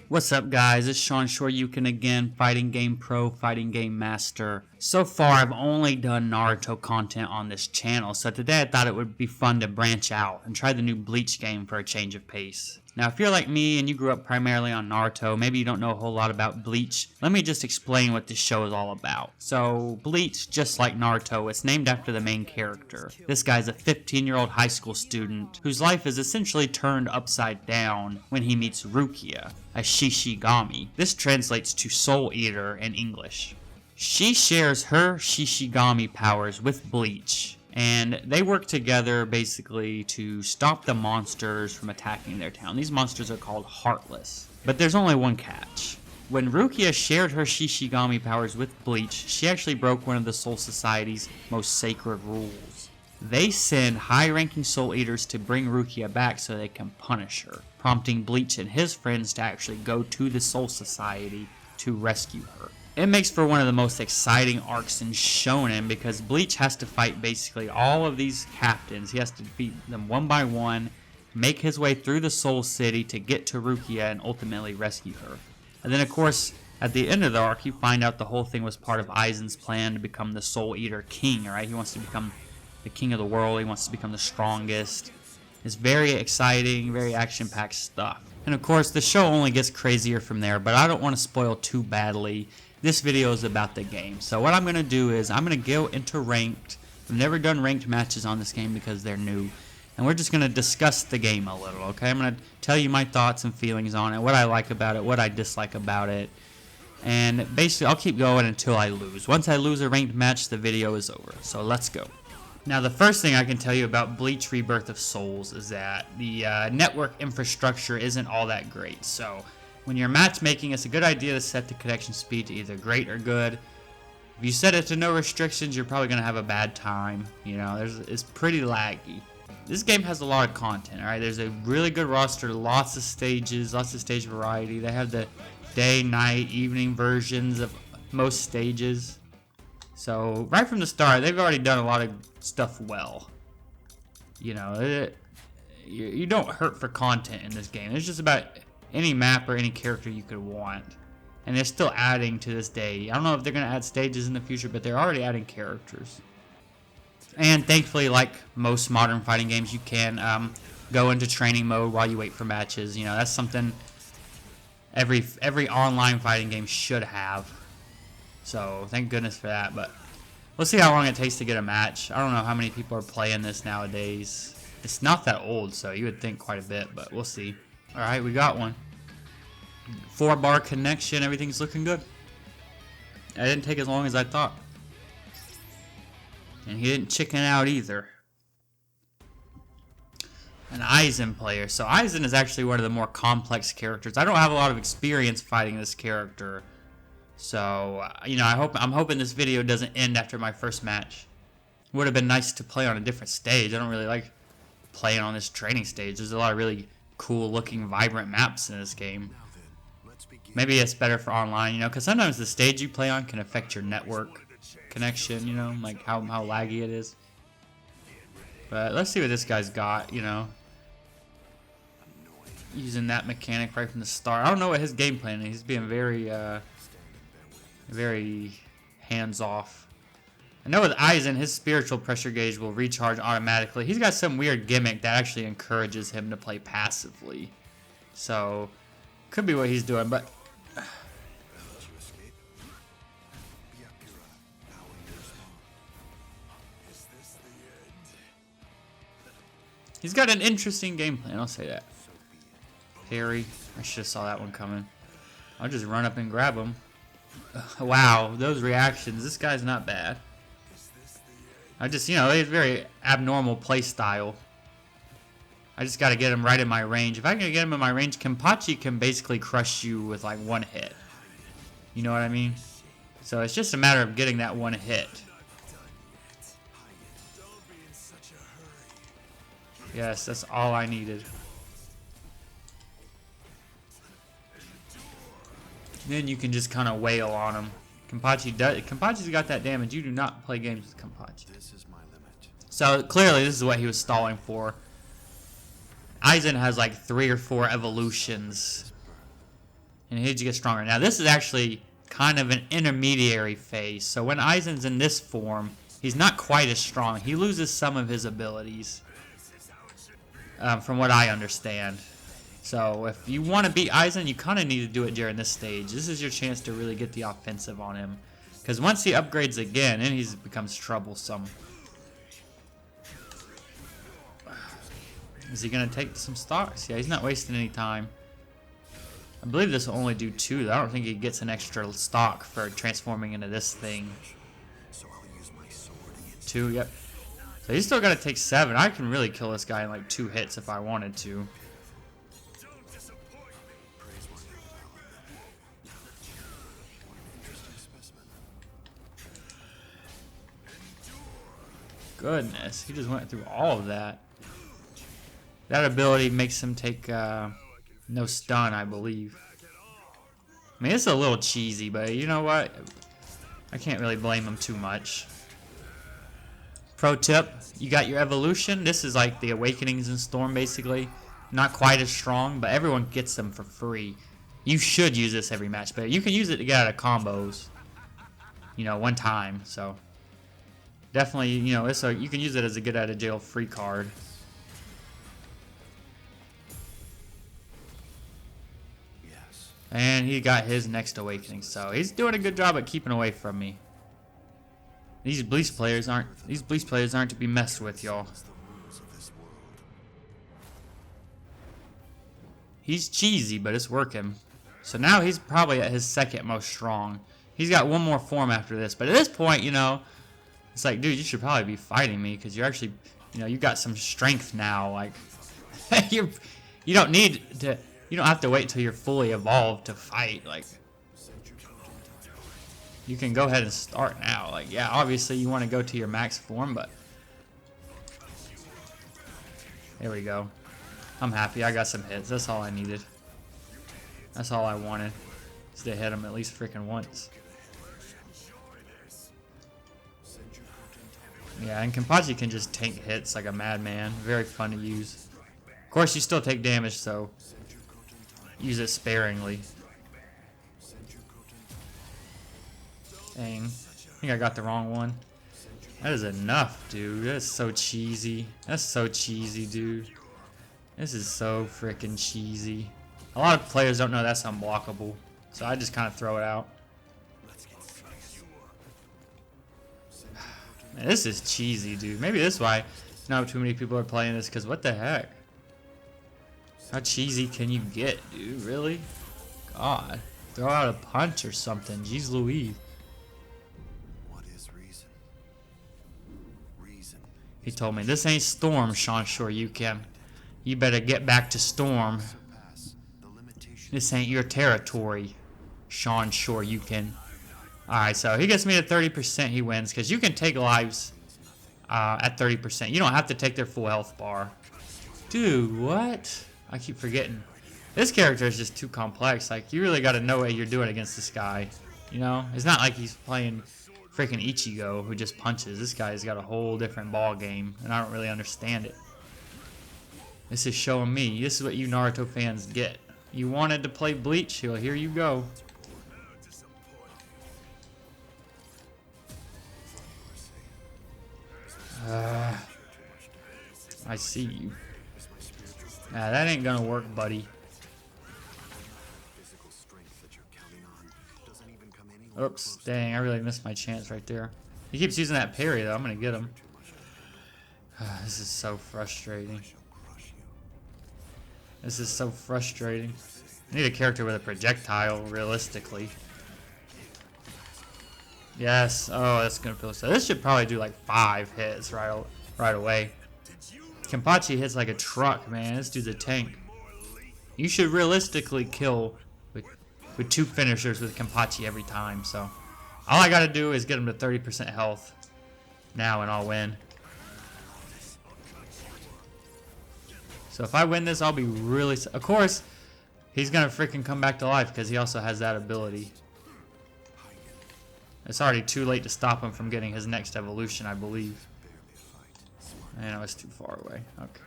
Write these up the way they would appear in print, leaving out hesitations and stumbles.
What's up guys, it's Sean Shoryuken again, Fighting Game Pro, Fighting Game Master. So far I've only done Naruto content on this channel, so today I thought it would be fun to branch out and try the new Bleach game for a change of pace. Now if you're like me and you grew up primarily on Naruto, maybe you don't know a whole lot about Bleach, let me just explain what this show is all about. So Bleach, just like Naruto, it's named after the main character. This guy's a 15-year-old high school student whose life is essentially turned upside down when he meets Rukia, a Shishigami. This translates to Soul Eater in English. She shares her Shishigami powers with Bleach, and they work together basically to stop the monsters from attacking their town. These monsters are called Heartless. But there's only one catch. When Rukia shared her Shishigami powers with Bleach, she actually broke one of the Soul Society's most sacred rules. They send high-ranking Soul Eaters to bring Rukia back so they can punish her, prompting Bleach and his friends to actually go to the Soul Society to rescue her. It makes for one of the most exciting arcs in Shonen because Bleach has to fight basically all of these captains. He has to beat them one by one, make his way through the Soul City to get to Rukia and ultimately rescue her. And then of course, at the end of the arc, you find out the whole thing was part of Aizen's plan to become the Soul Eater King, right? He wants to become the king of the world. He wants to become the strongest. It's very exciting, very action-packed stuff. And of course, the show only gets crazier from there, but I don't want to spoil too badly. This video is about the game. So what I'm going to do is I'm going to go into ranked. I've never done ranked matches on this game because they're new. And we're just going to discuss the game a little, okay? I'm going to tell you my thoughts and feelings on it, what I like about it, what I dislike about it. And basically, I'll keep going until I lose. Once I lose a ranked match, the video is over. So let's go. Now, the first thing I can tell you about Bleach Rebirth of Souls is that the network infrastructure isn't all that great. So when you're matchmaking, it's a good idea to set the connection speed to either great or good. If you set it to no restrictions, you're probably going to have a bad time. You know, it's pretty laggy. This game has a lot of content, alright? There's a really good roster, lots of stages, lots of stage variety. They have the day, night, evening versions of most stages. So, right from the start, they've already done a lot of stuff well. You know, you don't hurt for content in this game. It's just about any map or any character you could want. And they're still adding to this day. I don't know if they're going to add stages in the future, but they're already adding characters. And thankfully, like most modern fighting games, you can go into training mode while you wait for matches. You know, that's something every online fighting game should have. So, thank goodness for that. But we'll see how long it takes to get a match. I don't know how many people are playing this nowadays. It's not that old, so you would think quite a bit, but we'll see. Alright, we got one. 4-bar connection, everything's looking good. It didn't take as long as I thought. And he didn't chicken out either. An Aizen player. So Aizen is actually one of the more complex characters. I don't have a lot of experience fighting this character. So, you know, I'm hoping this video doesn't end after my first match. It would have been nice to play on a different stage. I don't really like playing on this training stage. There's a lot of really cool looking vibrant maps in this game. Maybe it's better for online, you know, because sometimes the stage you play on can affect your network connection, you know, like how laggy it is. But let's see what this guy's got, you know. Using that mechanic right from the start. I don't know what his game plan is. He's being very hands off. I know with Aizen, his spiritual pressure gauge will recharge automatically. He's got some weird gimmick that actually encourages him to play passively. So, could be what he's doing, but he's got an interesting game plan, I'll say that. Parry. I should have saw that one coming. I'll just run up and grab him. Wow, those reactions. This guy's not bad. I just, you know, he's very abnormal play style. I just got to get him right in my range. If I can get him in my range, Kenpachi can basically crush you with like one hit. You know what I mean? So it's just a matter of getting that one hit. Yes, that's all I needed. Then you can just kind of wail on him. Kenpachi's got that damage. You do not play games with Kenpachi. So clearly this is what he was stalling for. Aizen has like 3 or 4 evolutions and he gets stronger. Now this is actually kind of an intermediary phase. So when Aizen's in this form, he's not quite as strong. He loses some of his abilities, from what I understand. So if you want to beat Aizen, you kind of need to do it during this stage. This is your chance to really get the offensive on him. Because once he upgrades again, then he becomes troublesome. Is he going to take some stocks? Yeah, he's not wasting any time. I believe this will only do 2. I don't think he gets an extra stock for transforming into this thing. 2, yep. So he's still got to take 7. I can really kill this guy in like 2 hits if I wanted to. Goodness, he just went through all of that. That ability makes him take no stun, I believe. I mean, it's a little cheesy, but you know what? I can't really blame him too much. Pro tip, you got your evolution. This is like the awakenings in Storm, basically. Not quite as strong, but everyone gets them for free. You should use this every match, but you can use it to get out of combos. You know, one time, so. Definitely, you know, you can use it as a get out of jail free card. And he got his next awakening, so he's doing a good job at keeping away from me. These Bleach players aren't to be messed with, y'all. He's cheesy, but it's working. So now he's probably at his second most strong. He's got one more form after this, but at this point, you know, it's like, dude, you should probably be fighting me because you're actually, you know, you got some strength now. Like, you don't need to. You don't have to wait till you're fully evolved to fight. Like, you can go ahead and start now. Like, yeah, obviously you want to go to your max form, but there we go. I'm happy. I got some hits. That's all I needed. That's all I wanted, is to hit him at least freaking once. Yeah, and Kenpachi can just tank hits like a madman. Very fun to use. Of course, you still take damage, so use it sparingly. Dang. I think I got the wrong one. That is enough, dude. That's so cheesy. That's so cheesy, dude. This is so freaking cheesy. A lot of players don't know that's unblockable, so I just kind of throw it out. Man, this is cheesy, dude. Maybe that's why not too many people are playing this, because what the heck? How cheesy can you get, dude? Really? God. Throw out a punch or something. Jeez Louise. What is reason? Reason. He told me, this ain't Storm, Sean Sure you can. You better get back to Storm. This ain't your territory, Sean Sure you can. Alright, so he gets me to 30%, he wins, because you can take lives at 30%. You don't have to take their full health bar. Dude, what? I keep forgetting. This character is just too complex. Like, you really got to know what you're doing against this guy. You know? It's not like he's playing freaking Ichigo who just punches. This guy's got a whole different ball game, and I don't really understand it. This is showing me. This is what you Naruto fans get. You wanted to play Bleach? Well, here you go. I see you. Nah, that ain't gonna work, buddy. Oops, dang, I really missed my chance right there. He keeps using that parry, though. I'm gonna get him. This is so frustrating. This is so frustrating. I need a character with a projectile, realistically. Yes. Oh, that's gonna feel so. This should probably do like 5 hits right away. Kenpachi hits like a truck, man. This dude's a tank. You should realistically kill with 2 finishers with Kenpachi every time. So all I gotta do is get him to 30% health now, and I'll win. So if I win this, I'll be really. Of course, he's gonna freaking come back to life because he also has that ability. It's already too late to stop him from getting his next evolution, I believe. I know it's too far away. Okay.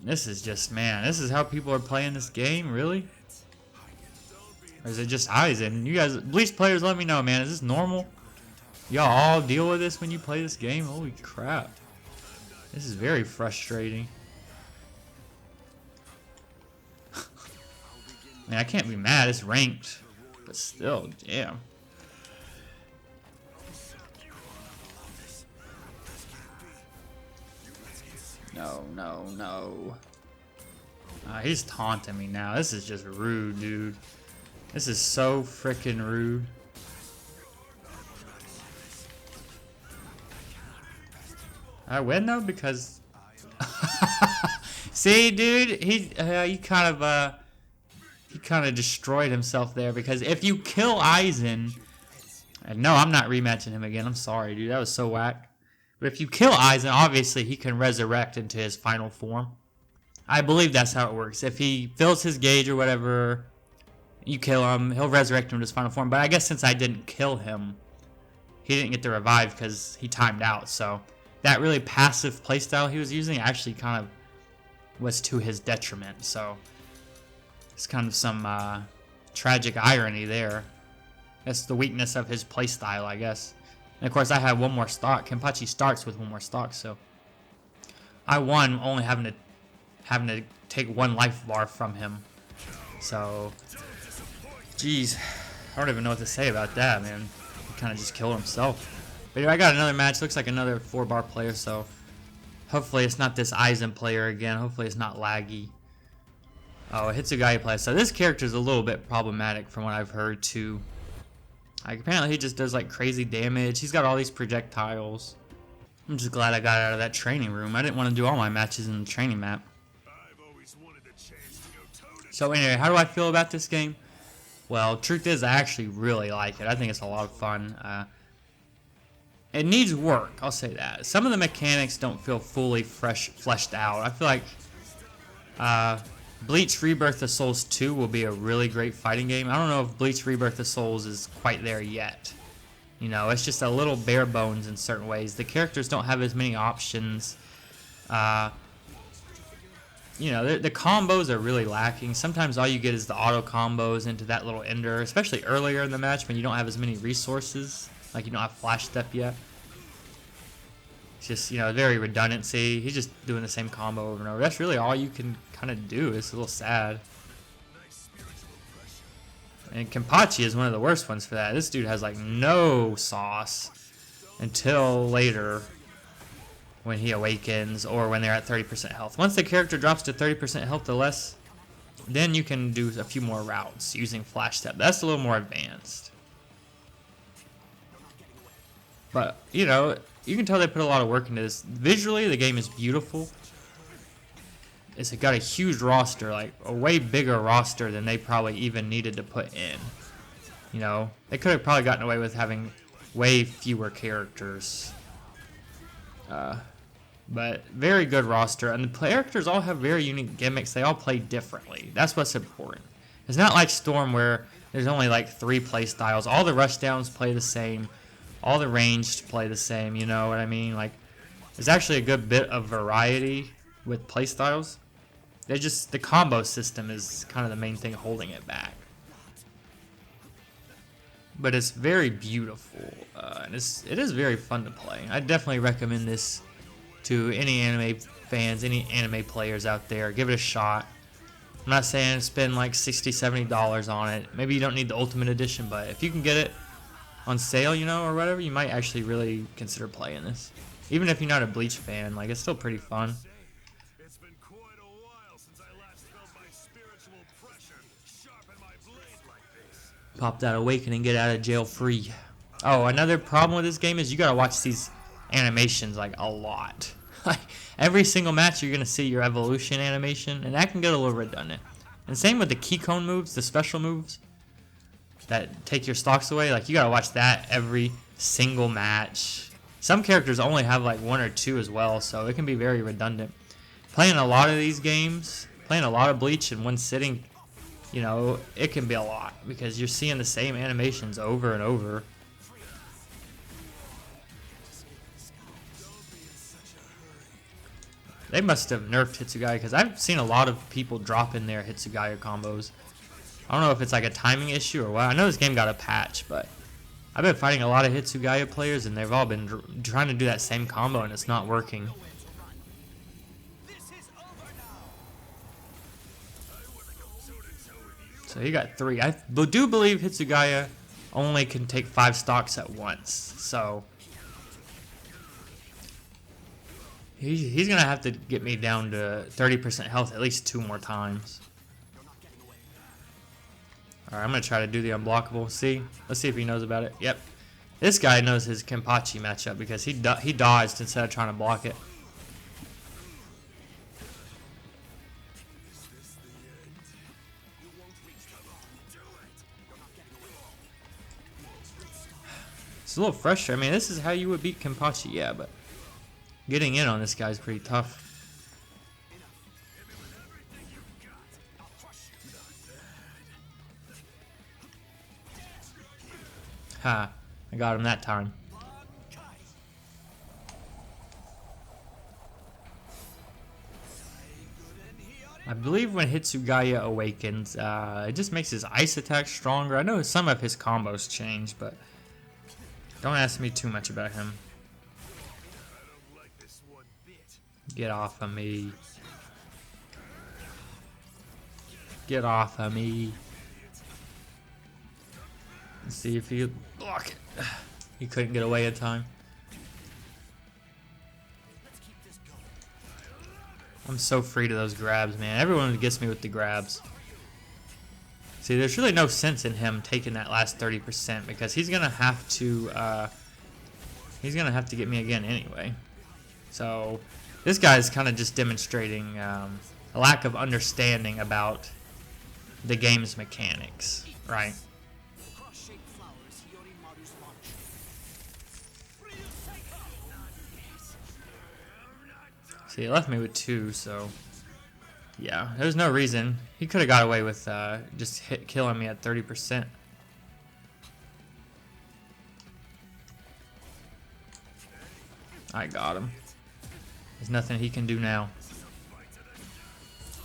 This is just, man, this is how people are playing this game, really? Or is it just Aizen? You guys, Bleach players, let me know, man. Is this normal? Y'all all deal with this when you play this game? Holy crap. This is very frustrating. Man, I can't be mad. It's ranked. But still, damn. No, no, no. He's taunting me now. This is just rude, dude. This is so freaking rude. I win though because see, dude, he kind of destroyed himself there because if you kill Aizen, and no, I'm not rematching him again. I'm sorry, dude. That was so whack. But if you kill Aizen, obviously he can resurrect into his final form. I believe that's how it works. If he fills his gauge or whatever, you kill him, he'll resurrect him to his final form. But I guess since I didn't kill him, he didn't get the revive because he timed out. So that really passive playstyle he was using actually kind of was to his detriment. So it's kind of some tragic irony there. That's the weakness of his playstyle, I guess. And of course, I have one more stock. Kenpachi starts with one more stock, so I won only having to take one life bar from him. So, jeez, I don't even know what to say about that, man. He kind of just killed himself. But anyway, I got another match. Looks like another 4-bar player, so hopefully it's not this Aizen player again. Hopefully it's not laggy. Oh, a Hitsugaya player. So this character is a little bit problematic from what I've heard too. Like apparently he just does like crazy damage. He's got all these projectiles. I'm just glad I got out of that training room. I didn't want to do all my matches in the training map. So anyway, how do I feel about this game? Well, truth is I actually really like it. I think it's a lot of fun. It needs work, I'll say that. Some of the mechanics don't feel fully fleshed out. I feel like Bleach Rebirth of Souls 2 will be a really great fighting game. I don't know if Bleach Rebirth of Souls is quite there yet. You know, it's just a little bare bones in certain ways. The characters don't have as many options. You know, the combos are really lacking. Sometimes all you get is the auto combos into that little ender, especially earlier in the match when you don't have as many resources. Like you don't have flash step yet. It's just, you know, very redundancy. He's just doing the same combo over and over. That's really all you can kind of do. It's a little sad. And Kenpachi is one of the worst ones for that. This dude has like no sauce until later when he awakens or when they're at 30% health. Once the character drops to 30% health or less, then you can do a few more routes using flash step. That's a little more advanced. But, you know, you can tell they put a lot of work into this. Visually, the game is beautiful. It's got a huge roster, like a way bigger roster than they probably even needed to put in. You know, they could have probably gotten away with having way fewer characters. But very good roster, and the characters all have very unique gimmicks. They all play differently. That's what's important. It's not like Storm where there's only like 3 play styles. All the rushdowns play the same. All the ranged play the same, you know what I mean? Like, there's actually a good bit of variety with playstyles. The combo system is kind of the main thing holding it back. But it's very beautiful, and it is very fun to play. I definitely recommend this to any anime fans, any anime players out there. Give it a shot. I'm not saying spend like $60, $70 on it. Maybe you don't need the Ultimate Edition, but if you can get it on sale, you know, or whatever, you might actually really consider playing this. Even if you're not a Bleach fan, like, it's still pretty fun. It's been quite a while since I last felt my spiritual pressure sharpen my blade like this. Pop that awakening, get out of jail free. Oh, another problem with this game is you gotta watch these animations like a lot. Like every single match you're gonna see your evolution animation, and that can get a little redundant. And same with the key cone moves, the special moves that take your stocks away. Like you gotta watch that every single match. Some characters only have like 1 or 2 as well, so it can be very redundant. Playing a lot of these games, playing a lot of Bleach in one sitting, you know, it can be a lot because you're seeing the same animations over and over. They must have nerfed Hitsugaya because I've seen a lot of people drop in their Hitsugaya combos. I don't know if it's like a timing issue or what. I know this game got a patch, but I've been fighting a lot of Hitsugaya players, and they've all been trying to do that same combo, and it's not working. So he got 3. I do believe Hitsugaya only can take 5 stocks at once. So he's going to have to get me down to 30% health at least 2 more times. Alright, I'm going to try to do the unblockable. See? Let's see if he knows about it. Yep. This guy knows his Kenpachi matchup because he dodged instead of trying to block it. It's a little frustrating. I mean, this is how you would beat Kenpachi, yeah, but getting in on this guy is pretty tough. Ha, I got him that time. I believe when Hitsugaya awakens, it just makes his ice attack stronger. I know some of his combos change, but don't ask me too much about him. Get off of me. Get off of me. Let's see if he block it. He couldn't get away in time. I'm so free to those grabs, man. Everyone gets me with the grabs. See, there's really no sense in him taking that last 30% because he's gonna have to get me again anyway. So this guy's kind of just demonstrating a lack of understanding about the game's mechanics, right? See, he left me with 2, so yeah, there's no reason. He could have got away with just killing me at 30%. I got him. There's nothing he can do now.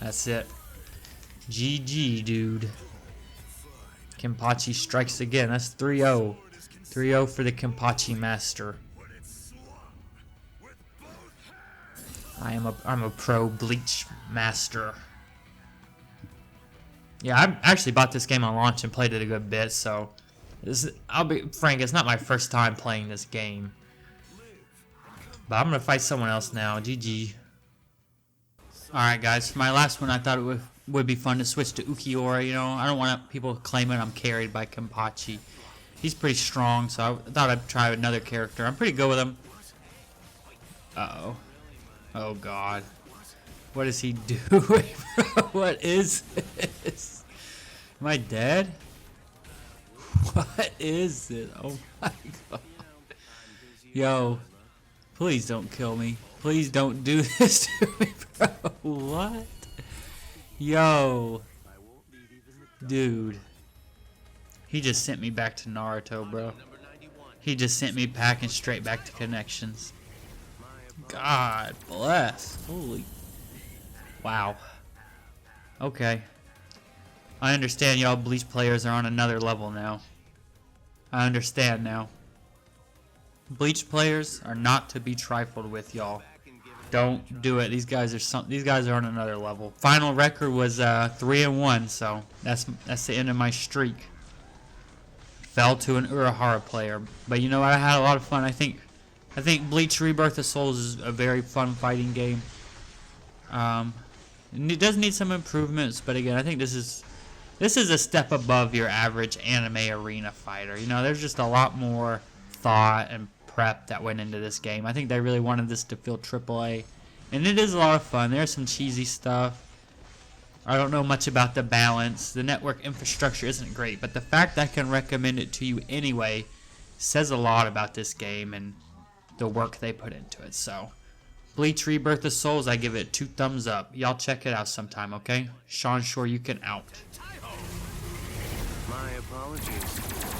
That's it. GG, dude. Kenpachi strikes again. That's 3-0. 3-0 for the Kenpachi master. I'm a pro Bleach master. Yeah, I actually bought this game on launch and played it a good bit, so I'll be frank, it's not my first time playing this game. But I'm gonna fight someone else now. GG. Alright guys, for my last one I thought it would be fun to switch to Ukiura, you know. I don't want people claiming I'm carried by Kenpachi. He's pretty strong, so I thought I'd try another character. I'm pretty good with him. Uh-oh. Oh god. What is he doing? What is this? Am I dead? What is this? Oh my god. Yo. Please don't kill me. Please don't do this to me, bro. What? Yo. Dude. He just sent me back to Naruto, bro. He just sent me packing straight back to connections. God bless. Holy. Wow. Okay. I understand y'all Bleach players are on another level now. I understand now. Bleach players are not to be trifled with, y'all. Don't do it. These guys are on another level. Final record was 3-1, so that's the end of my streak. Fell to an Urahara player, but you know what? I had a lot of fun. I think Bleach Rebirth of Souls is a very fun fighting game. It does need some improvements, but again, I think this is a step above your average anime arena fighter. You know, there's just a lot more thought and prep that went into this game. I think they really wanted this to feel AAA, and it is a lot of fun. There's some cheesy stuff. I don't know much about the balance. The network infrastructure isn't great, but the fact that I can recommend it to you anyway says a lot about this game and the work they put into it. So Bleach Rebirth of Souls, I give it 2 thumbs up. Y'all check it out sometime, okay? Sean Shore, you can out. My apologies.